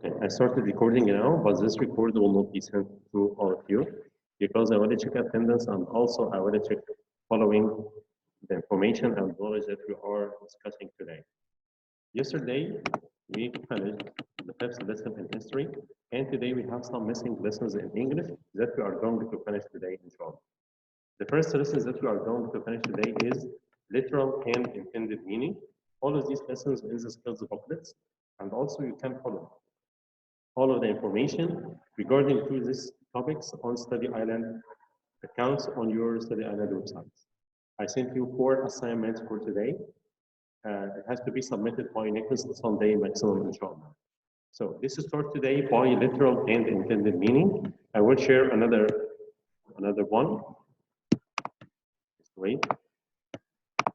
Okay, I started recording now, but this record will not be sent to all of you because I want to check attendance and also I want to check following the information and knowledge that we are discussing today. Yesterday, we finished the fifth lesson in history, and today we have some missing lessons in English that we are going to finish today, inshallah. The first lesson that we are going to finish today is literal and intended meaning. All of these lessons in the skills booklets, and also you can follow all of the information regarding to these topics on Study Island accounts on your Study Island website. I sent you 4 assignments for today. It has to be submitted by next Sunday maximum, inshallah. So this is start today by literal and intended meaning. I will share another one. Just wait.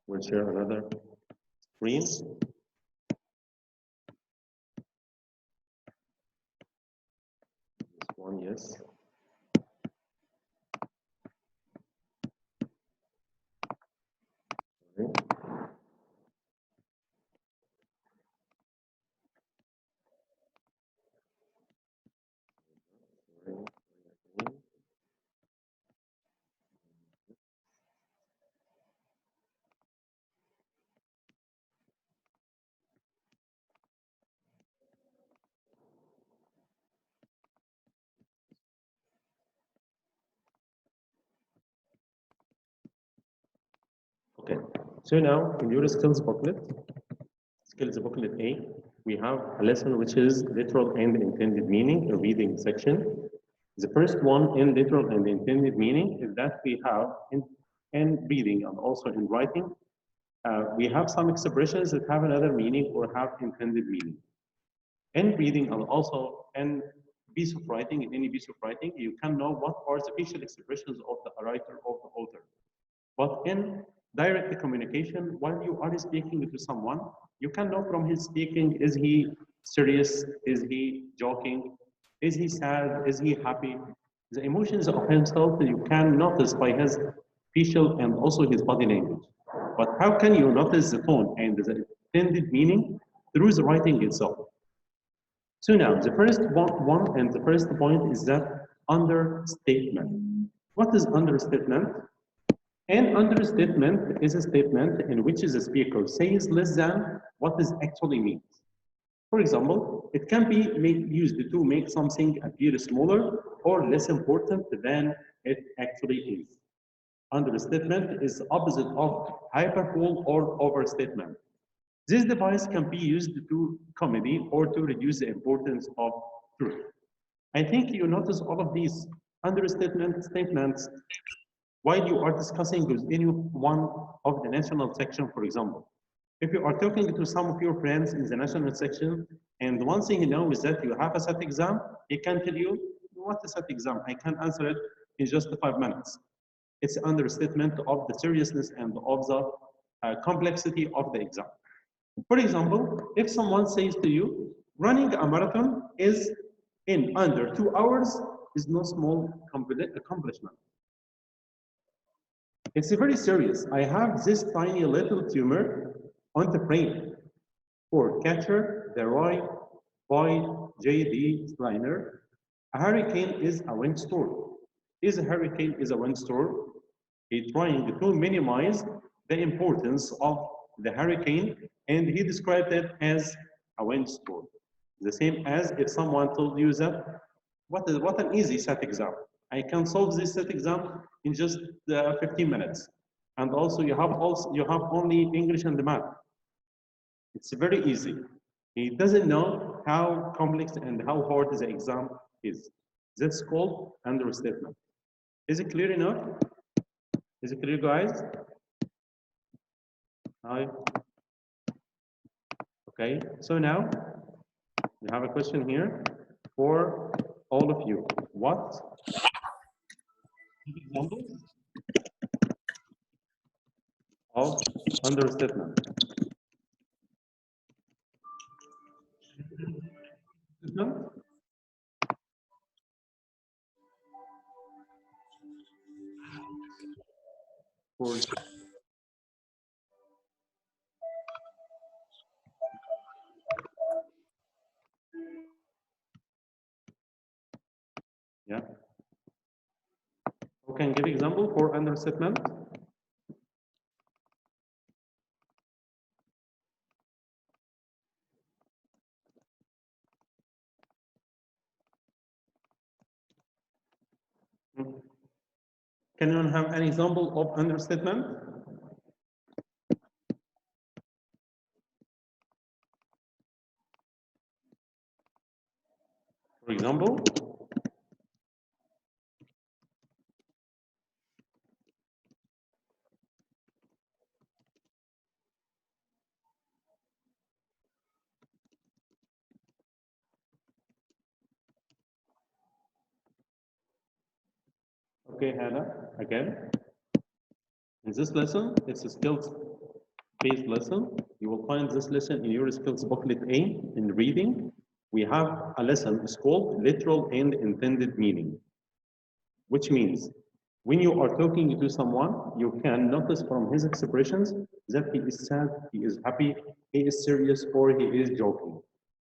We'll share another screen. This one, yes. Okay. Okay, so now in your skills booklet A, we have a lesson which is literal and intended meaning, a reading section. The first one in literal and intended meaning is that we have in reading and also in writing, we have some expressions that have another meaning or have intended meaning. In reading and also in piece of writing, in any piece of writing, you can know what are the facial expressions of the writer, of the author. But in direct communication, while you are speaking to someone, you can know from his speaking, is he serious? Is he joking? Is he sad? Is he happy? The emotions of himself you can notice by his facial and also his body language. But how can you notice the tone and the intended meaning through the writing itself? So now, the first one and the first point is that understatement. What is understatement? An understatement is a statement in which the speaker says less than what it actually means. For example, it can be used to make something appear smaller or less important than it actually is. Understatement is the opposite of hyperbole or overstatement. This device can be used to comedy or to reduce the importance of truth. I think you notice all of these understatement statements while you are discussing with any one of the national section, for example. If you are talking to some of your friends in the national section, and one thing you know is that you have a set exam, he can tell you, what is set exam? I can answer it in just 5 minutes. It's an understatement of the seriousness and of the complexity of the exam. For example, if someone says to you, running a marathon is in under 2 hours is no small accomplishment. It's very serious. I have this tiny little tumor on the brain. For catcher, the Roy Boy J.D. Sliner, a hurricane is a windstorm. Is a hurricane is a windstorm? He's trying to minimize the importance of the hurricane, and he described it as a windstorm. The same as if someone told you that, what an easy set exam. I can solve this set exam in just 15 minutes. And also you have only English and math. It's very easy. He doesn't know how complex and how hard the exam is. That's called understatement. Is it clear enough? Is it clear, guys? Hi. Okay, so now we have a question here for all of you. What examples of understatement? For Yeah. Who can give example for understatement? Hmm. Can you have an example of understatement? For example, okay, Hannah, again. In this lesson, it's a skills-based lesson. You will find this lesson in your skills booklet A in reading. We have a lesson, it's called literal and intended meaning, which means when you are talking to someone, you can notice from his expressions that he is sad, he is happy, he is serious, or he is joking,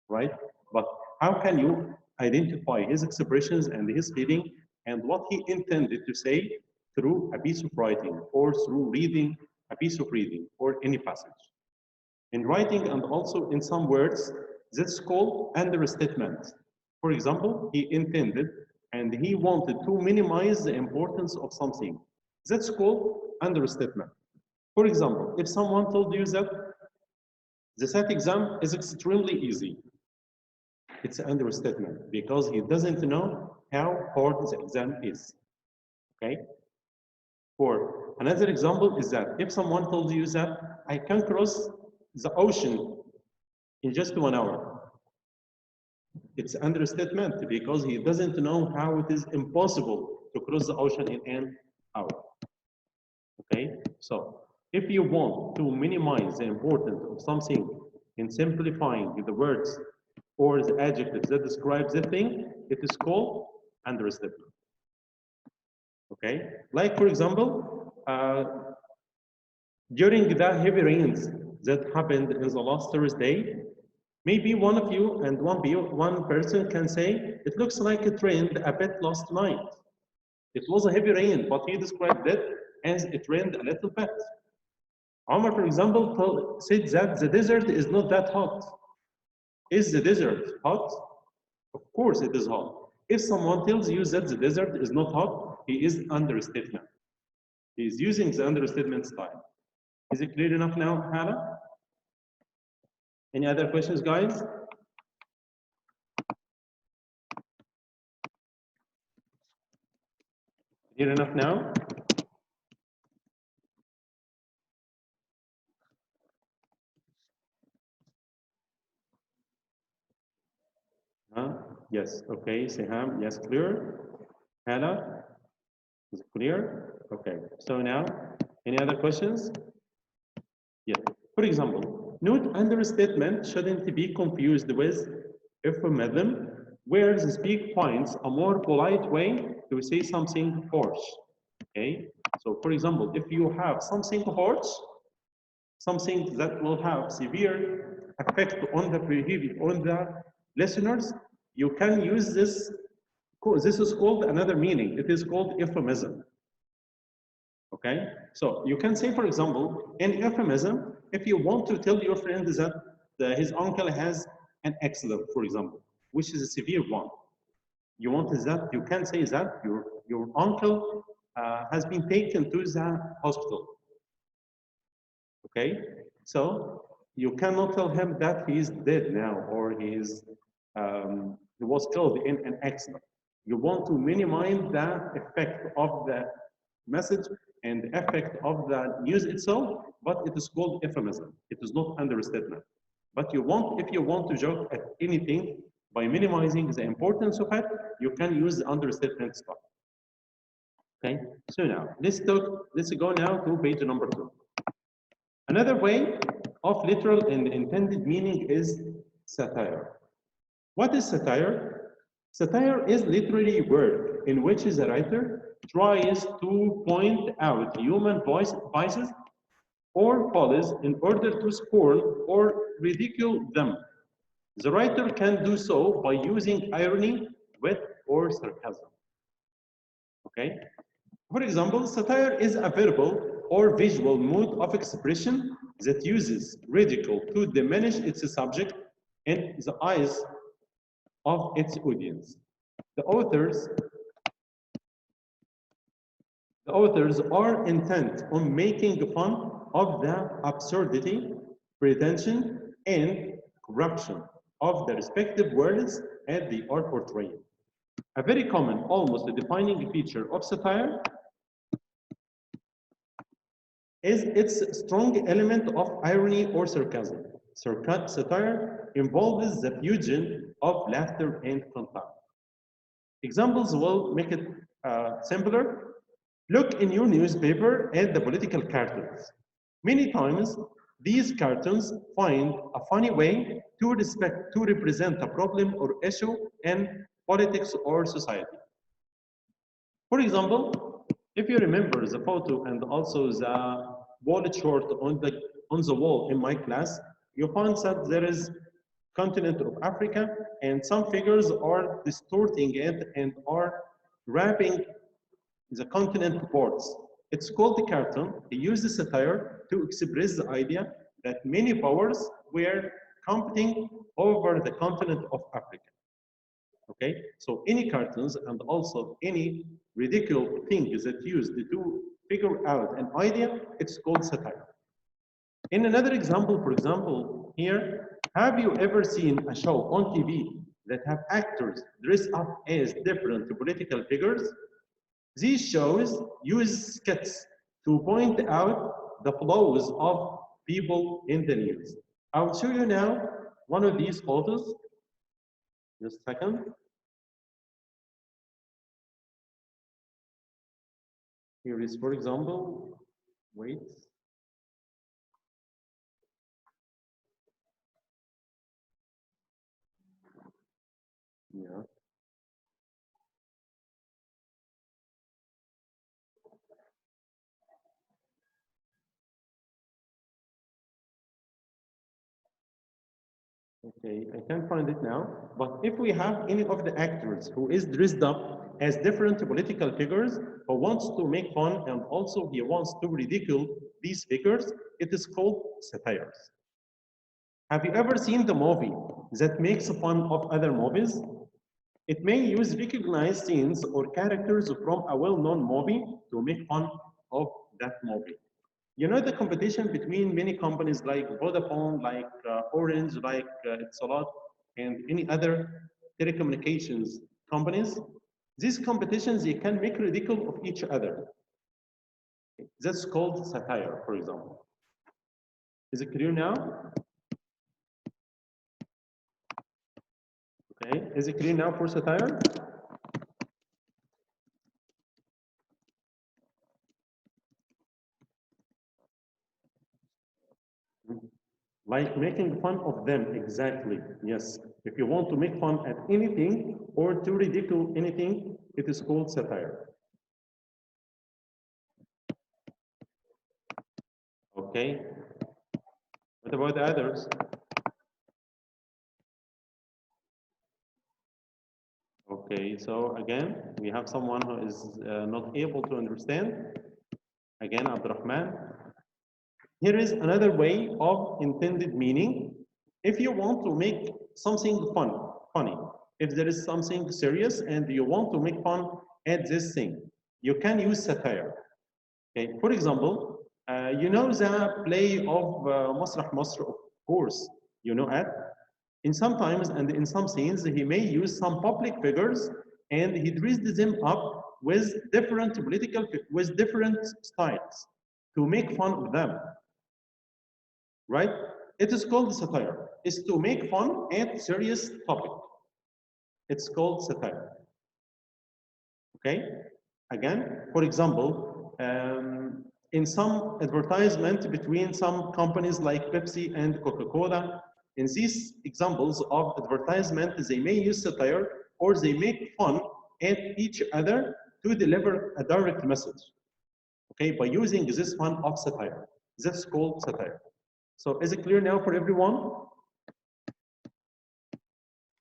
right? But how can you identify his expressions and his feeling and what he intended to say through a piece of writing or through reading a piece of reading or any passage? In writing and also in some words, that's called understatement. For example, he intended and he wanted to minimize the importance of something. That's called understatement. For example, if someone told you that the SAT exam is extremely easy, it's an understatement because he doesn't know how hard the exam is. Okay? For another example is that if someone told you that I can cross the ocean in just 1 hour, it's understatement because he doesn't know how it is impossible to cross the ocean in an hour. Okay, so if you want to minimize the importance of something in simplifying the words or the adjectives that describe the thing, it is called understatement. Okay, like for example, during the heavy rains that happened in the last Thursday, maybe one of you and one person can say, it looks like it rained a bit last night. It was a heavy rain, but he described it as it rained a little bit. Omar, for example, said that the desert is not that hot. Is the desert hot? Of course it is hot. If someone tells you that the desert is not hot, he is understatement. He is using the understatement style. Is it clear enough now, Hannah? Any other questions, guys? Clear enough now? Huh? Yes, okay, Seham, yes, clear. Hannah, is it clear? Okay, so now, any other questions? Yes. For example, note understatement shouldn't be confused with euphemism, where the speak finds a more polite way to say something harsh. Okay, so for example, if you have something harsh, something that will have severe effect on the behavior, on the listeners, you can use this. This is called another meaning. It is called euphemism. Okay, so you can say, for example, in euphemism, if you want to tell your friend that his uncle has an accident, for example, which is a severe one, you want that you can say that your uncle has been taken to the hospital. Okay, so you cannot tell him that he is dead now or he was killed in an accident. You want to minimize the effect of the message and the effect of the news itself, but it is called euphemism. It is not understatement. But if you want to joke at anything by minimizing the importance of it, you can use the understatement stuff. Okay, so now let's go now to page number 2. Another way of literal and intended meaning is satire. What is satire? Satire is literally a word in which the writer tries to point out human vices or follies in order to scorn or ridicule them. The writer can do so by using irony, wit, or sarcasm. Okay. For example, satire is a verbal or visual mode of expression that uses ridicule to diminish its subject in the eyes of its audience. The authors, the authors are intent on making fun of the absurdity, pretension, and corruption of the respective worlds that they are portraying. A very common, almost a defining feature of satire is its strong element of irony or sarcasm. Satire involves the fusion of laughter and contempt. Examples will make it simpler. Look in your newspaper at the political cartoons. Many times, these cartoons find a funny way to represent a problem or issue in politics or society. For example, if you remember the photo and also the wall chart on the wall in my class, you find that there is continent of Africa and some figures are distorting it and are wrapping the continent parts. It's called the cartoon. He uses satire to express the idea that many powers were competing over the continent of Africa. Okay, so any cartoons and also any ridiculous thing that used to figure out an idea, it's called satire. In another example, for example, here, have you ever seen a show on TV that have actors dressed up as different political figures? These shows use skits to point out the flaws of people in the news. I'll show you now one of these photos. Just a second. Here is, for example, wait. Yeah. Okay, I can't find it now. But if we have any of the actors who is dressed up as different political figures who wants to make fun and also he wants to ridicule these figures, it is called satires. Have you ever seen the movie that makes fun of other movies? It may use recognized scenes or characters from a well-known movie to make fun of that movie. You know the competition between many companies like Vodafone, like Orange, like Etisalat, and any other telecommunications companies? These competitions, they can make ridicule of each other. That's called satire, for example. Is it clear now? Okay, is it clear now for satire? Like making fun of them, exactly. Yes. If you want to make fun at anything or to ridicule anything, it is called satire. Okay. What about the others? Okay, so again, we have someone who is not able to understand. Again, Abdurrahman. Here is another way of intended meaning. If you want to make something funny, if there is something serious and you want to make fun at this thing, you can use satire. Okay, for example, you know the play of Massria Masr, of course, you know it. In sometimes and in some scenes, he may use some public figures and he dressed them up with with different styles to make fun of them, right? It is called satire. It's to make fun at serious topic. It's called satire. Okay? Again, for example, in some advertisement between some companies like Pepsi and Coca-Cola, in these examples of advertisement, they may use satire or they make fun at each other to deliver a direct message. Okay, by using this fun of satire. That's called satire. So is it clear now for everyone?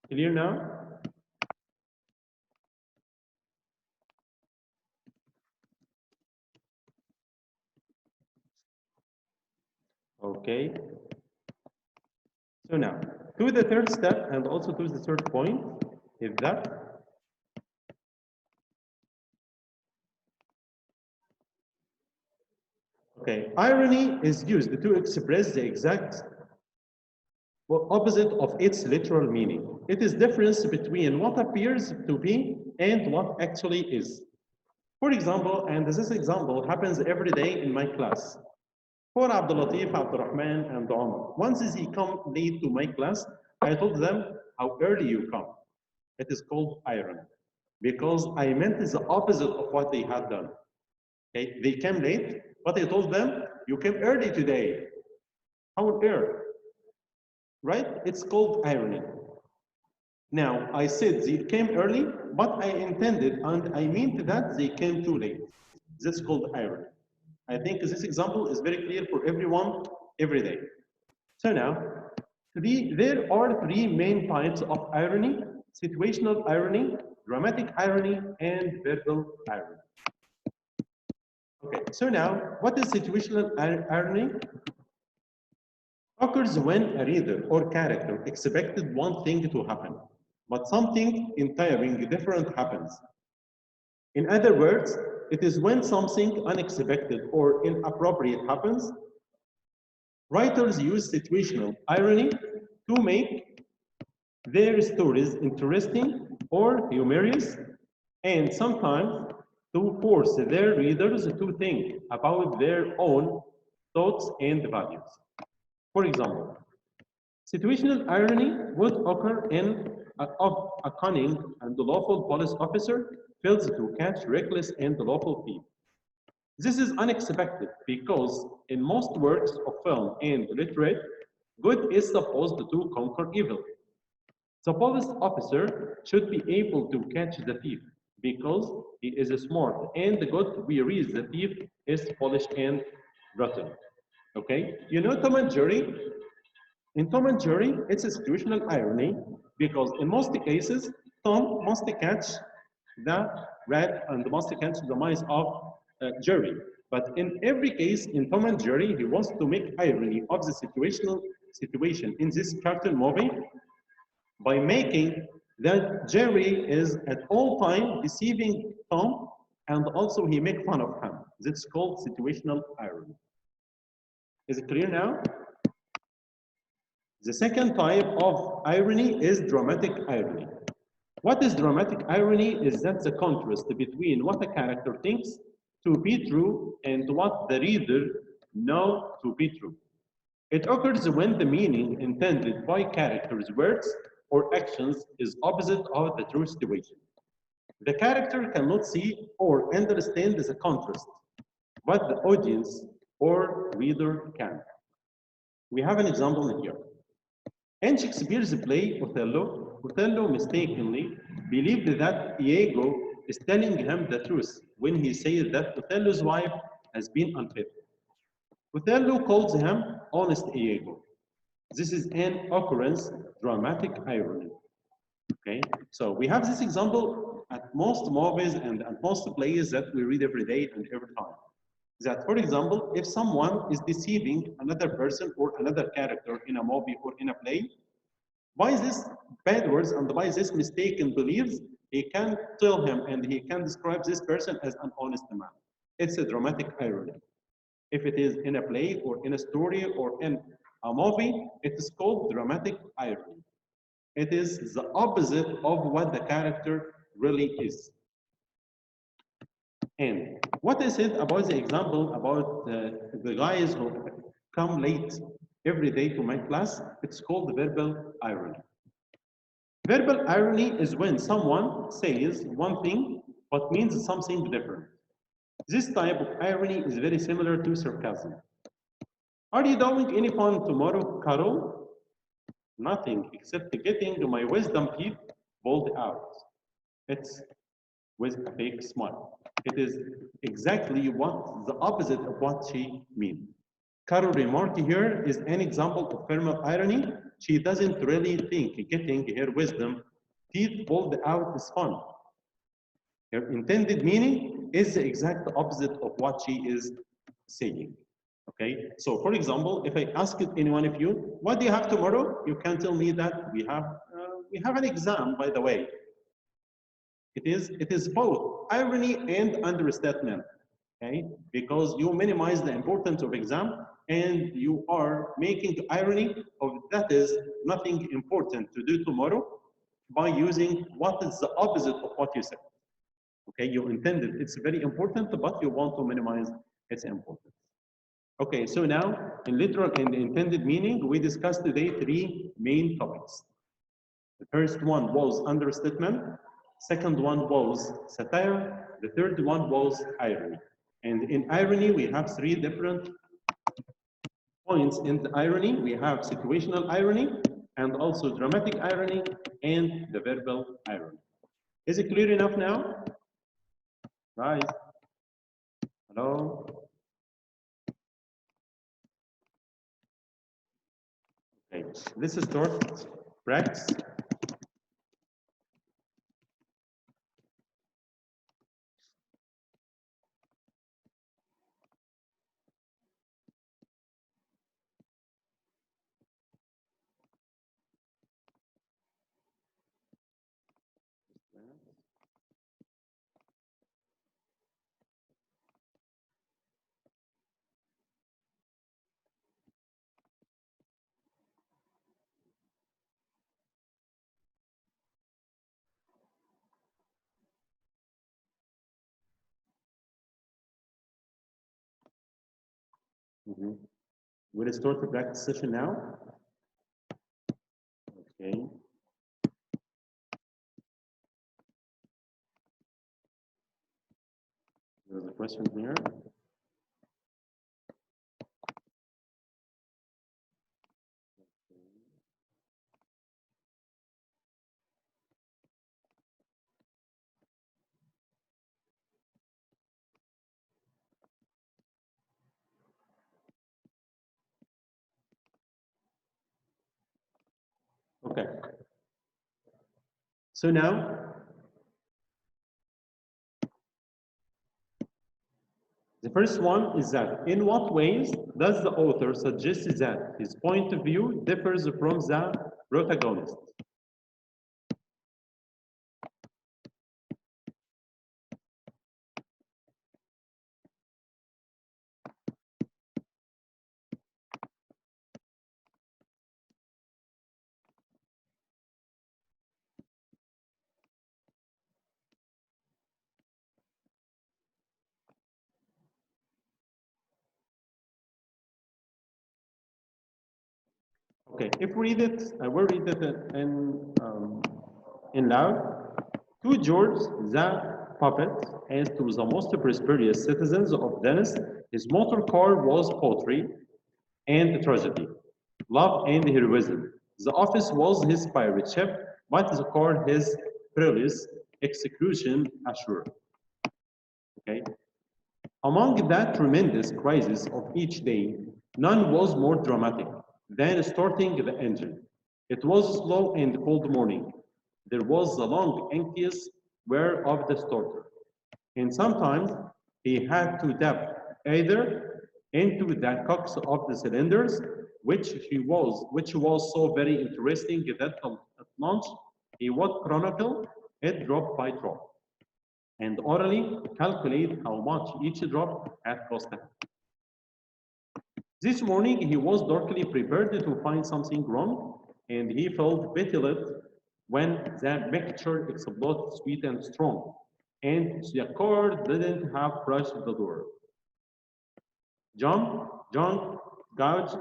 Clear now? Okay. So now, to the third step and also to the third point is that, okay, irony is used to express the exact opposite of its literal meaning. It is difference between what appears to be and what actually is. For example, and this example happens every day in my class. For Abdul Latif, Abdul Rahman, and Omar. Once they come late to my class, I told them how early you come. It is called irony because I meant the opposite of what they had done. Okay, they came late, but I told them you came early today. How dare? Right? It's called irony. Now, I said they came early, but I intended and I meant that they came too late. That's called irony. I think this example is very clear for everyone every day. So now, there are three main types of irony: situational irony, dramatic irony, and verbal irony. Okay, so now, what is situational irony? Occurs when a reader or character expected one thing to happen, but something entirely different happens. In other words, it is when something unexpected or inappropriate happens. Writers use situational irony to make their stories interesting or humorous, and sometimes to force their readers to think about their own thoughts and values. For example, situational irony would occur of a cunning and lawful police officer fails to catch reckless and lawful thief. This is unexpected because in most works of film and literature, good is supposed to conquer evil. The police officer should be able to catch the thief because he is smart and the good whereas the thief is foolish and rotten. Okay? You know Tom and Jerry? In Tom and Jerry, it's a situational irony because in most cases, Tom must catch the rat and must catch the mice of Jerry. But in every case, in Tom and Jerry, he wants to make irony of the situational situation in this cartoon movie by making that Jerry is at all time deceiving Tom and also he make fun of him. That's called situational irony. Is it clear now? The second type of irony is dramatic irony. What is dramatic irony is that the contrast between what a character thinks to be true and what the reader knows to be true. It occurs when the meaning intended by characters' words or actions is opposite of the true situation. The character cannot see or understand the contrast, but the audience or reader can. We have an example here. In Shakespeare's play Othello, Othello mistakenly believed that Iago is telling him the truth when he says that Othello's wife has been unfaithful. Othello calls him honest Iago. This is an occurrence, dramatic irony. Okay, so we have this example at most movies and at most plays that we read every day and every time. That, for example, if someone is deceiving another person or another character in a movie or in a play, by this bad words and by this mistaken beliefs, he can tell him and he can describe this person as an honest man. It's a dramatic irony. If it is in a play or in a story or in a movie, it is called dramatic irony. It is the opposite of what the character really is. And what I said about the example about the guys who come late every day to my class, it's called verbal irony. Verbal irony is when someone says one thing but means something different. This type of irony is very similar to sarcasm. Are you doing any fun tomorrow, Carol? Nothing except getting my wisdom teeth pulled out. It's with a fake smile. It is exactly what the opposite of what she means. Carol's remark here is an example of verbal irony. She doesn't really think getting her wisdom teeth pulled out is fun. Her intended meaning is the exact opposite of what she is saying. Okay, so for example, if I ask any one of you, what do you have tomorrow? You can tell me that we have an exam, by the way. It is both irony and understatement, okay? Because you minimize the importance of exam and you are making irony of that is nothing important to do tomorrow by using what is the opposite of what you said. Okay, you intended it's very important, but you want to minimize its importance. Okay, so now in literal and intended meaning, we discussed today three main topics. The first one was understatement, second one was satire, the third one was irony. And in irony, we have three different points in the irony. We have situational irony, and also dramatic irony, and the verbal irony. Is it clear enough now? Guys, hello? Okay, let's start practice. We'll start the practice session now. Okay. There's a question here. Okay. So now, the first one is that in what ways does the author suggest that his point of view differs from the protagonist? Okay, if we read it, I will read it in loud. To George, the puppet, as to the most prosperous citizens of Venice, his motor car was poetry and tragedy, love and heroism. The office was his pirate ship, but the car his perilous execution assured. Okay. Among that tremendous crisis of each day, none was more dramatic than starting the engine. It was a slow and cold morning. There was the long, anxious wear of the starter, and sometimes he had to tap either into the cocks of the cylinders, which was so very interesting that at lunch he would chronicle it drop by drop and orally calculate how much each drop had cost him. This morning he was darkly prepared to find something wrong, and he felt pitiless when the mixture exploded sweet and strong, and the car didn't have brushed the door. Junk, gouge,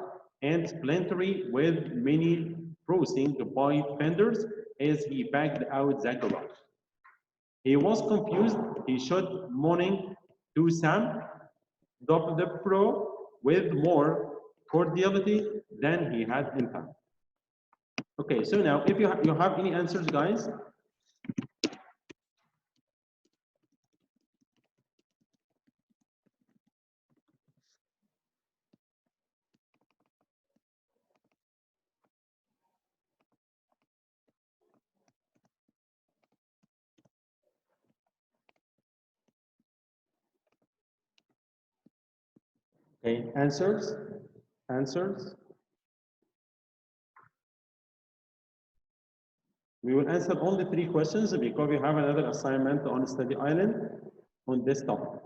and splintery with many bruising by fenders as he backed out the garage. He was confused. He shot morning to Sam, the pro, with more cordiality than he had in time. Okay, so now if you have any answers, guys. Okay, answers, answers. We will answer only 3 questions because we have another assignment on study island on this topic.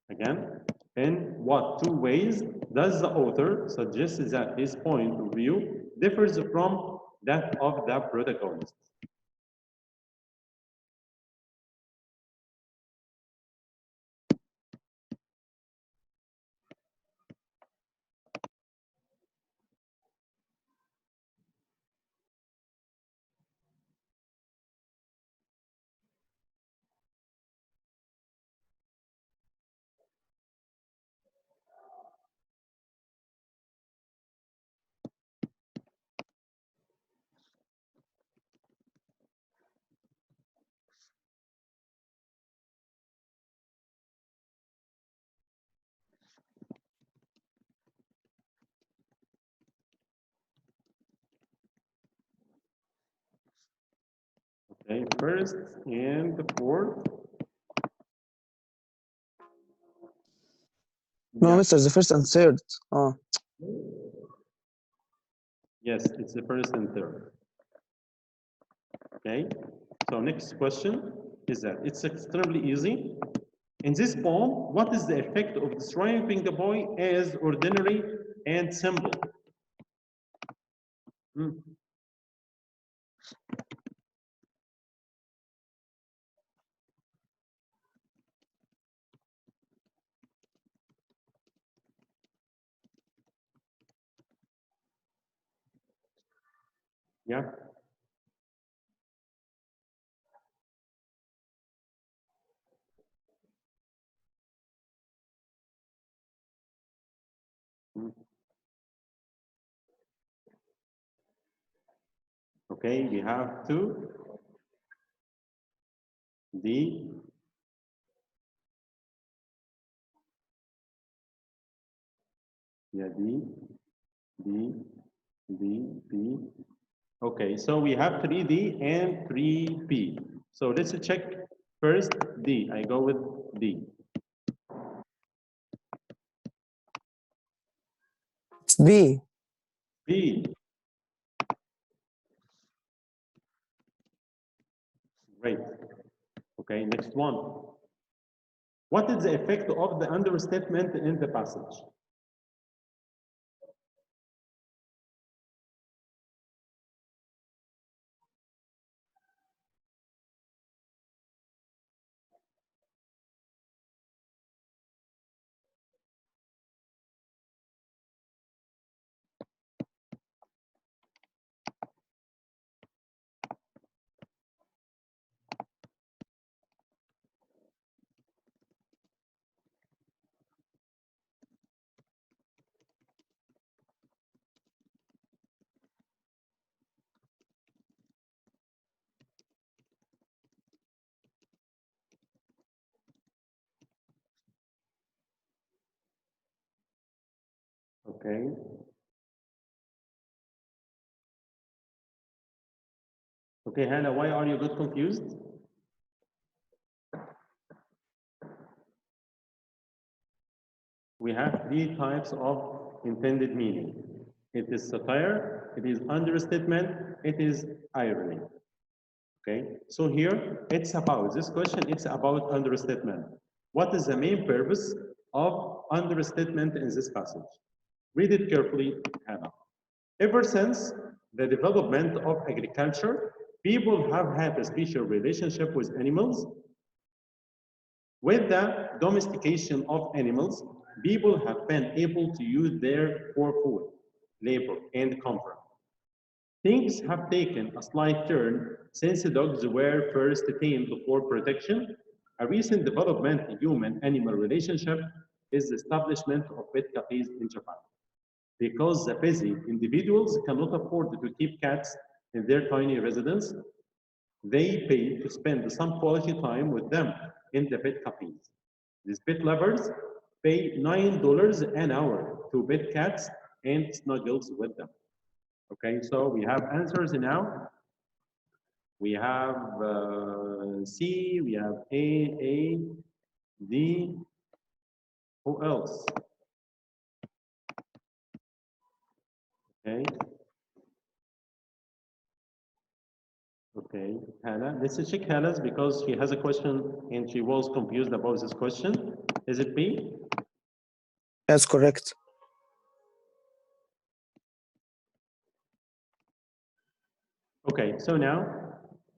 Again, in what 2 ways does the author suggest that his point of view differs from that of the protagonist? Okay, first and the fourth. No, Yeah. Mr. The first and third. Oh, Yes, it's the first and third. Okay, so next question is that it's extremely easy. In this poem, what is the effect of describing the boy as ordinary and simple? Hmm, yeah. Hmm. Okay, we have two, D, yeah, D, D. Okay, so we have 3D and 3P. So let's check first D. I go with D. it's B. B, great. Okay, next one. What is the effect of the understatement in the passage? Okay. Okay, Hannah, why are you got confused? We have 3 types of intended meaning. It is satire, it is understatement, it is irony. Okay, so here it's about this question, it's about understatement. What is the main purpose of understatement in this passage? Read it carefully, Hannah. Ever since the development of agriculture, people have had a special relationship with animals. With the domestication of animals, people have been able to use them for food, labor, and comfort. Things have taken a slight turn since dogs were first tamed for protection. A recent development in human-animal relationship is the establishment of pet cafes in Japan. Because the busy individuals cannot afford to keep cats in their tiny residence, they pay to spend some quality time with them in the pet cafes. These pet lovers pay $9 an hour to pet cats and snuggles with them. Okay, so we have answers now. We have C, we have A, D. Who else? Okay. Okay, Hannah. Let's check Hannah's because she has a question and she was confused about this question. Is it B? That's correct. Okay, so now,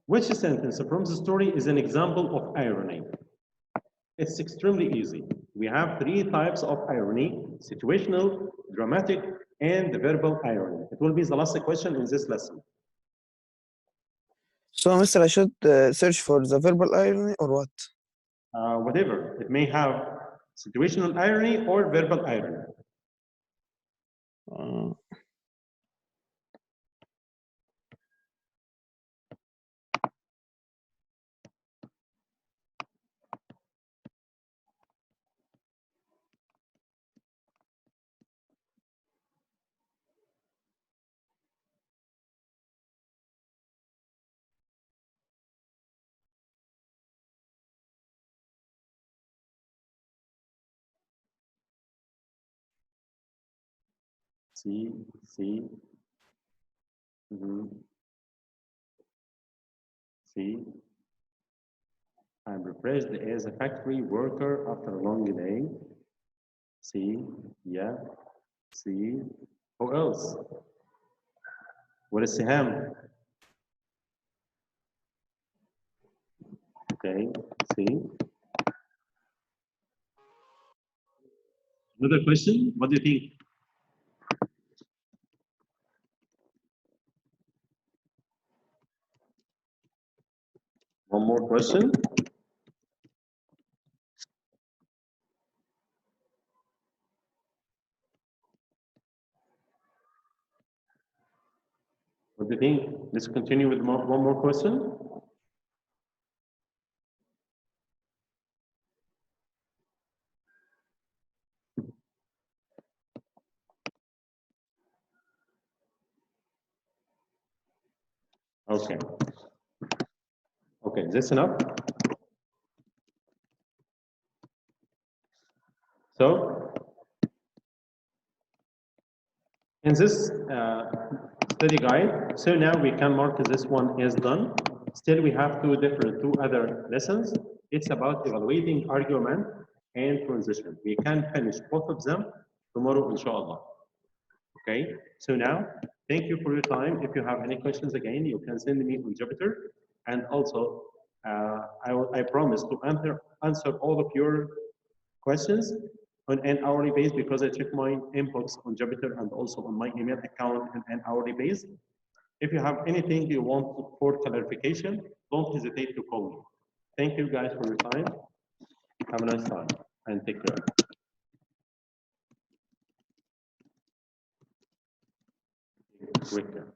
which sentence from the story is an example of irony? It's extremely easy. We have three types of irony: situational, dramatic, and verbal irony. It will be the last question in this lesson. So, Mister, I should search for the verbal irony or what? Whatever. It may have situational irony or verbal irony. Uh, See, see. See. I'm refreshed as a factory worker after a long day. See, yeah, see. Who else? What is Siham? Okay, see. Another question? What do you think? One more question? What do you think? Let's continue with one more question. Okay. Okay, is this enough? So, in this study guide, so now we can mark this one is done. Still, we have two other lessons. It's about evaluating argument and transition. We can finish both of them tomorrow, inshallah. Okay, so now, thank you for your time. If you have any questions again, you can send me on Jupiter. And also, I promise to answer all of your questions on an hourly basis because I check my inbox on Jupiter and also on my email account on an hourly basis. If you have anything you want for clarification, don't hesitate to call me. Thank you guys for your time. Have a nice time and take care. Take care.